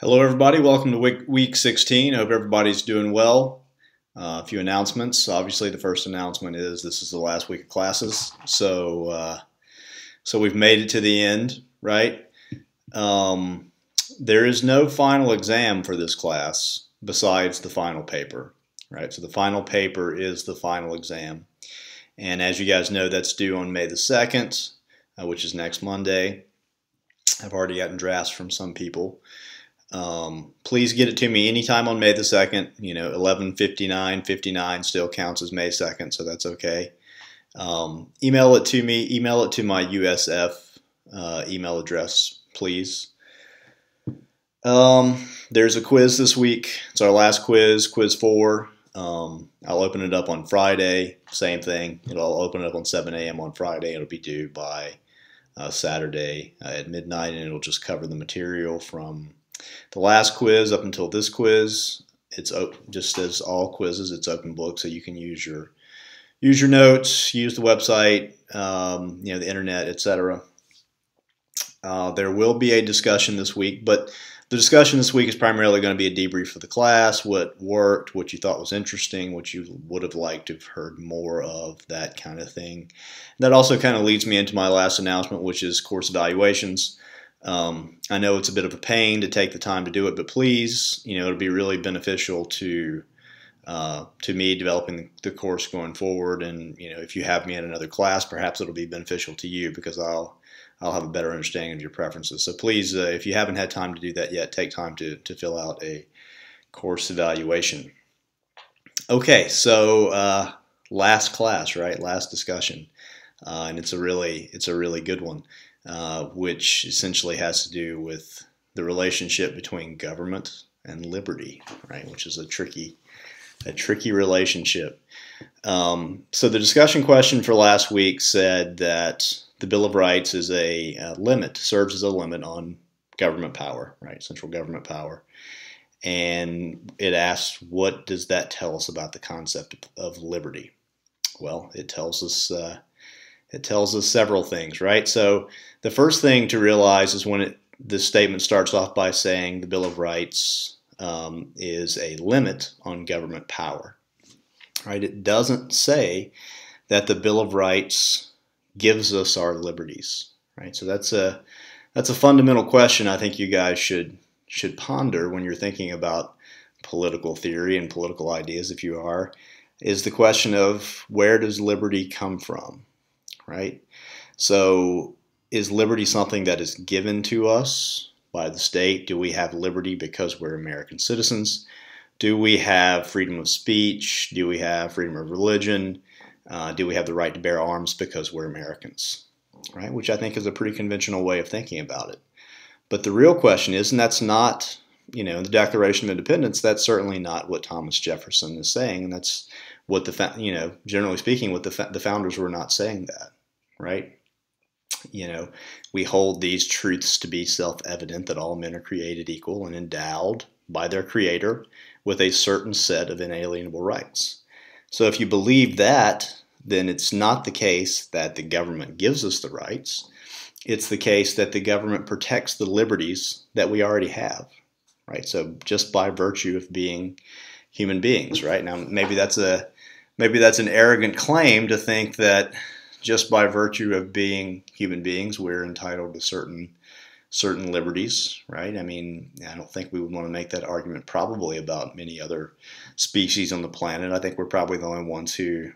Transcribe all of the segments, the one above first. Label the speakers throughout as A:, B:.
A: Hello everybody, welcome to week 16. Hope everybody's doing well. A few announcements. Obviously the first announcement is this is the last week of classes. So we've made it to the end, right? There is no final exam for this class besides the final paper, right? So the final paper is the final exam. And as you guys know, that's due on May the 2nd, which is next Monday. I've already gotten drafts from some people. Please get it to me anytime on May the 2nd. 11:59 still counts as May 2nd, so that's okay. Email it to me. Email it to my USF email address, please. There's a quiz this week. It's our last quiz, quiz 4. I'll open it up on Friday. Same thing. I'll open it up on 7 a.m. on Friday. It'll be due by Saturday at midnight, and it'll just cover the material from the last quiz up until this quiz. It's just as all quizzes, it's open book, so you can use your notes, use the website, the internet, etc. There will be a discussion this week, but the discussion this week is primarily going to be a debrief of the class, what worked, what you thought was interesting, what you would have liked to have heard more of, that kind of thing. That also kind of leads me into my last announcement, which is course evaluations. I know it's a bit of a pain to take the time to do it, but please, it'll be really beneficial to me developing the course going forward. And if you have me in another class, perhaps it'll be beneficial to you because I'll have a better understanding of your preferences. So please, if you haven't had time to do that yet, take time to fill out a course evaluation. Okay, so last class, right? Last discussion, and it's a really good one. Which essentially has to do with the relationship between government and liberty, right? Which is a tricky relationship. So the discussion question for last week said that the Bill of Rights is a limit, serves as a limit on government power, right? Central government power. And it asked, what does that tell us about the concept of liberty? Well, it tells us several things, right? So the first thing to realize is when this statement starts off by saying the Bill of Rights is a limit on government power, right? It doesn't say that the Bill of Rights gives us our liberties, right? So that's a fundamental question I think you guys should ponder when you're thinking about political theory and political ideas, if you are, is the question of where does liberty come from? Right? So is liberty something that is given to us by the state? Do we have liberty because we're American citizens? Do we have freedom of speech? Do we have freedom of religion? Do we have the right to bear arms because we're Americans? Right? Which I think is a pretty conventional way of thinking about it. But the real question is, and that's not, in the Declaration of Independence, that's certainly not what Thomas Jefferson is saying, and that's what generally speaking, what the founders were not saying that, right? We hold these truths to be self-evident that all men are created equal and endowed by their Creator with a certain set of inalienable rights. So if you believe that, then it's not the case that the government gives us the rights. It's the case that the government protects the liberties that we already have, right? So just by virtue of being human beings, right? Now, maybe that's an arrogant claim to think that just by virtue of being human beings, we're entitled to certain liberties, right? I mean, I don't think we would want to make that argument probably about many other species on the planet. I think we're probably the only ones who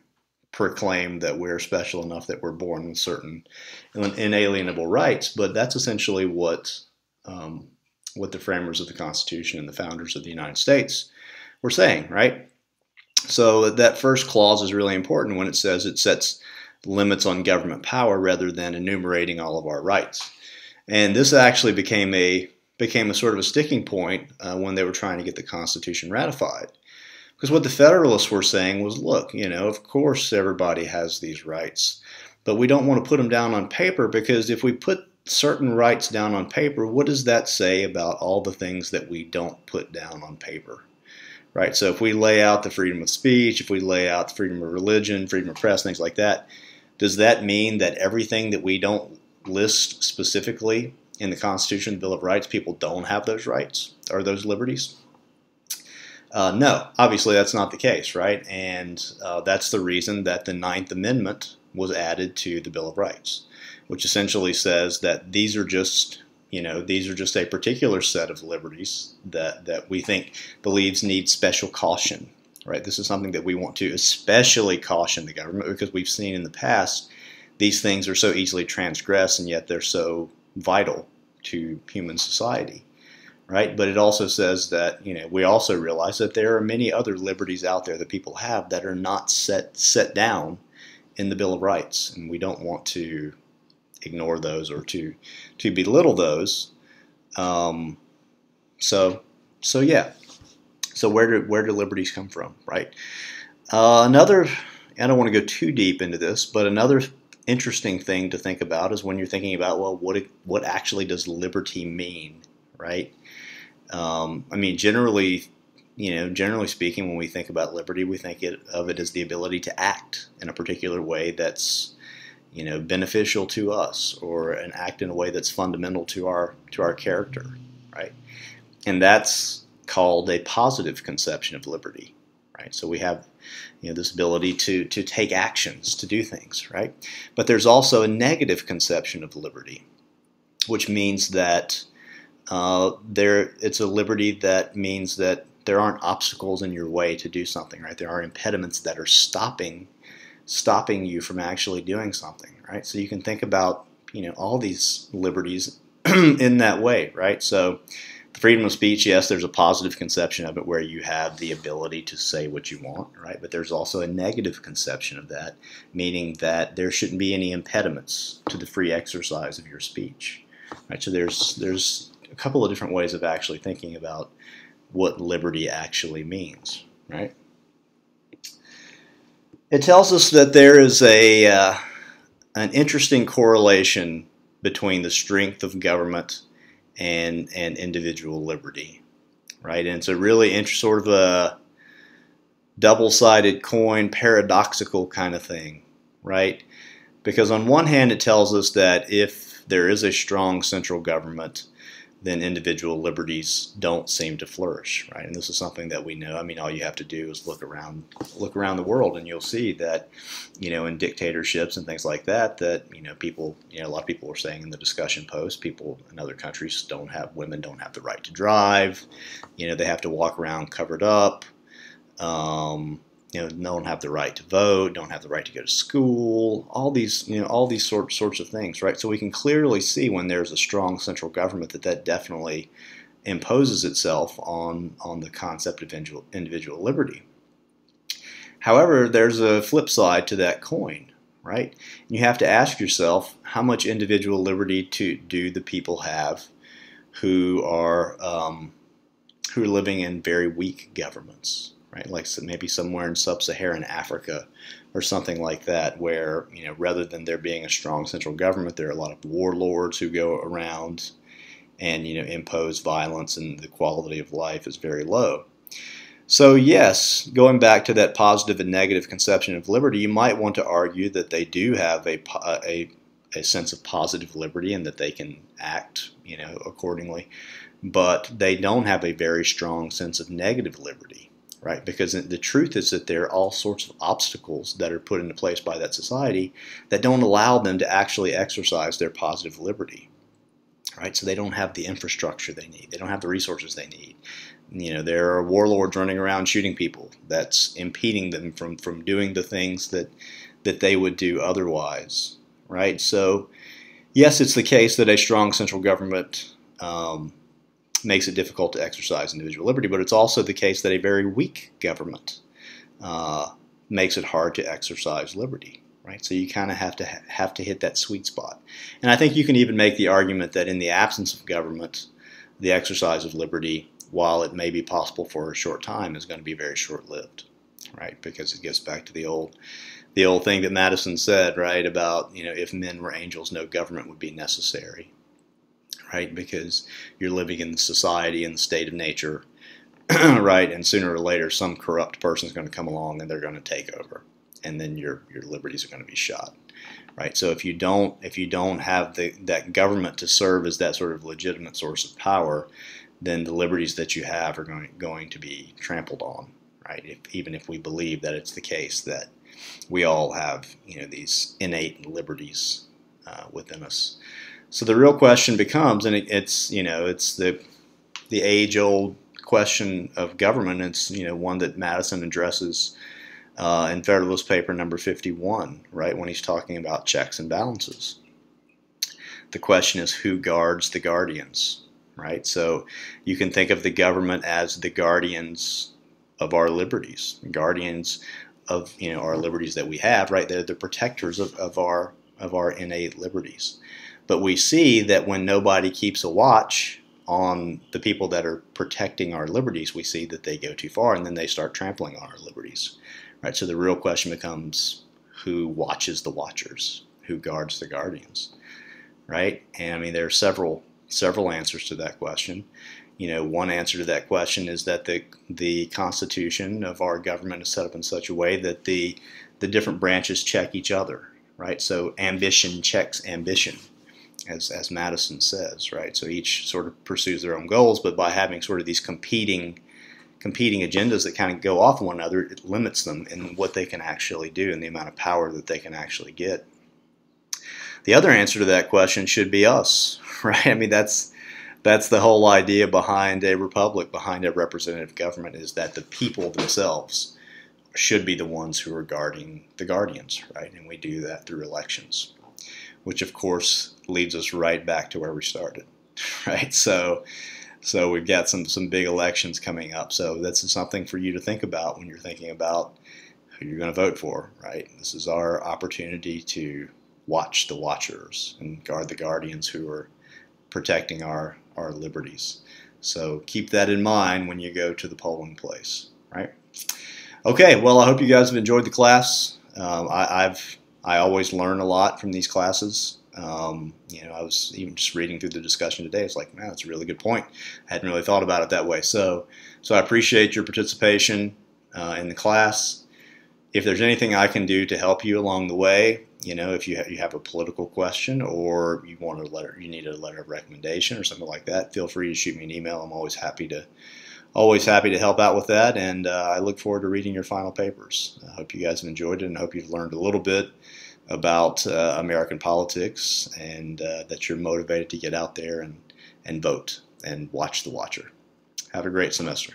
A: proclaim that we're special enough that we're born with certain inalienable rights. But that's essentially what the framers of the Constitution and the founders of the United States were saying, right? So that first clause is really important when it says it sets limits on government power rather than enumerating all of our rights. And this actually became a sort of a sticking point when they were trying to get the Constitution ratified. Because what the Federalists were saying was, look, of course everybody has these rights, but we don't want to put them down on paper, because if we put certain rights down on paper, what does that say about all the things that we don't put down on paper? Right? So if we lay out the freedom of speech, if we lay out the freedom of religion, freedom of press, things like that, does that mean that everything that we don't list specifically in the Constitution, the Bill of Rights, people don't have those rights or those liberties? No, obviously that's not the case, right? And that's the reason that the Ninth Amendment was added to the Bill of Rights, which essentially says that these are just a particular set of liberties that we think believes need special caution, right? This is something that we want to especially caution the government, because we've seen in the past these things are so easily transgressed, and yet they're so vital to human society, right? But it also says that we also realize that there are many other liberties out there that people have that are not set down in the Bill of Rights, and we don't want to ignore those or to belittle those. So yeah. So where do liberties come from, right? Another, I don't want to go too deep into this, but another interesting thing to think about is when you're thinking about, well, what actually does liberty mean, right? I mean, generally speaking, when we think about liberty, we think of it as the ability to act in a particular way that's beneficial to us, or an act in a way that's fundamental to our character, right? And that's called a positive conception of liberty, right? So we have this ability to take actions, to do things, right? But there's also a negative conception of liberty, which means that it's a liberty that means that there aren't obstacles in your way to do something, right? There are impediments that are stopping you from actually doing something, right? So you can think about all these liberties in that way, right? So the freedom of speech, yes, there's a positive conception of it where you have the ability to say what you want, right? But there's also a negative conception of that, meaning that there shouldn't be any impediments to the free exercise of your speech, right? So there's a couple of different ways of actually thinking about what liberty actually means, right? It tells us that there is an interesting correlation between the strength of government and individual liberty, right? And it's a really sort of a double-sided coin, paradoxical kind of thing, right? Because on one hand, it tells us that if there is a strong central government, then individual liberties don't seem to flourish, right? And this is something that we know. I mean, all you have to do is look around the world, and you'll see that, in dictatorships and things like that, people, a lot of people were saying in the discussion post, people in other countries women don't have the right to drive, they have to walk around covered up, don't have the right to vote, don't have the right to go to school, all these sorts of things, right? So we can clearly see when there's a strong central government that definitely imposes itself on the concept of individual liberty. However, there's a flip side to that coin, right? You have to ask yourself, how much individual liberty do the people have who are living in very weak governments? Right, like maybe somewhere in sub-Saharan Africa or something like that, where rather than there being a strong central government, there are a lot of warlords who go around and impose violence, and the quality of life is very low. So yes, going back to that positive and negative conception of liberty, you might want to argue that they do have a sense of positive liberty and that they can act accordingly, but they don't have a very strong sense of negative liberty. Right, because the truth is that there are all sorts of obstacles that are put into place by that society that don't allow them to actually exercise their positive liberty. Right, so they don't have the infrastructure they need. They don't have the resources they need. There are warlords running around shooting people. That's impeding them from doing the things that they would do otherwise. Right, so yes, it's the case that a strong central government makes it difficult to exercise individual liberty, but it's also the case that a very weak government makes it hard to exercise liberty, right? So you kind of have to hit that sweet spot. And I think you can even make the argument that in the absence of government, the exercise of liberty, while it may be possible for a short time, is going to be very short-lived, right? Because it gets back to the old thing that Madison said, right, about if men were angels, no government would be necessary. Right, because you're living in the society and the state of nature, right? And sooner or later, some corrupt person is going to come along and they're going to take over, and then your liberties are going to be shot. right? So if you don't have that government to serve as that sort of legitimate source of power, then the liberties that you have are going to be trampled on, right? Even if we believe that it's the case that we all have, these innate liberties within us. So the real question becomes, and it's the age-old question of government. It's one that Madison addresses in Federalist Paper number 51, right, when he's talking about checks and balances. The question is, who guards the guardians, right? So you can think of the government as the guardians of our liberties, guardians of our liberties that we have, right? They're the protectors of our innate liberties. But we see that when nobody keeps a watch on the people that are protecting our liberties, we see that they go too far, and then they start trampling on our liberties, right? So the real question becomes, who watches the watchers? Who guards the guardians, right? And I mean, there are several answers to that question. One answer to that question is that the Constitution of our government is set up in such a way that the different branches check each other, right? So ambition checks ambition, as Madison says, right? So each sort of pursues their own goals, but by having sort of these competing agendas that kind of go off one another, it limits them in what they can actually do and the amount of power that they can actually get. The other answer to that question should be us, right? I mean, that's the whole idea behind a republic, behind a representative government, is that the people themselves should be the ones who are guarding the guardians, right? And we do that through elections, which of course leads us right back to where we started, right? So we've got some big elections coming up. So that's something for you to think about when you're thinking about who you're going to vote for, right? This is our opportunity to watch the watchers and guard the guardians who are protecting our liberties. So keep that in mind when you go to the polling place, right? Okay, well, I hope you guys have enjoyed the class. I always learn a lot from these classes. I was even just reading through the discussion today. It's like, man, that's a really good point. I hadn't really thought about it that way. So I appreciate your participation in the class. If there's anything I can do to help you along the way, if you have a political question or you need a letter of recommendation or something like that, feel free to shoot me an email. I'm always happy to help out with that, and I look forward to reading your final papers. I hope you guys have enjoyed it, and I hope you've learned a little bit about American politics, and that you're motivated to get out there and vote and watch the watcher. Have a great semester.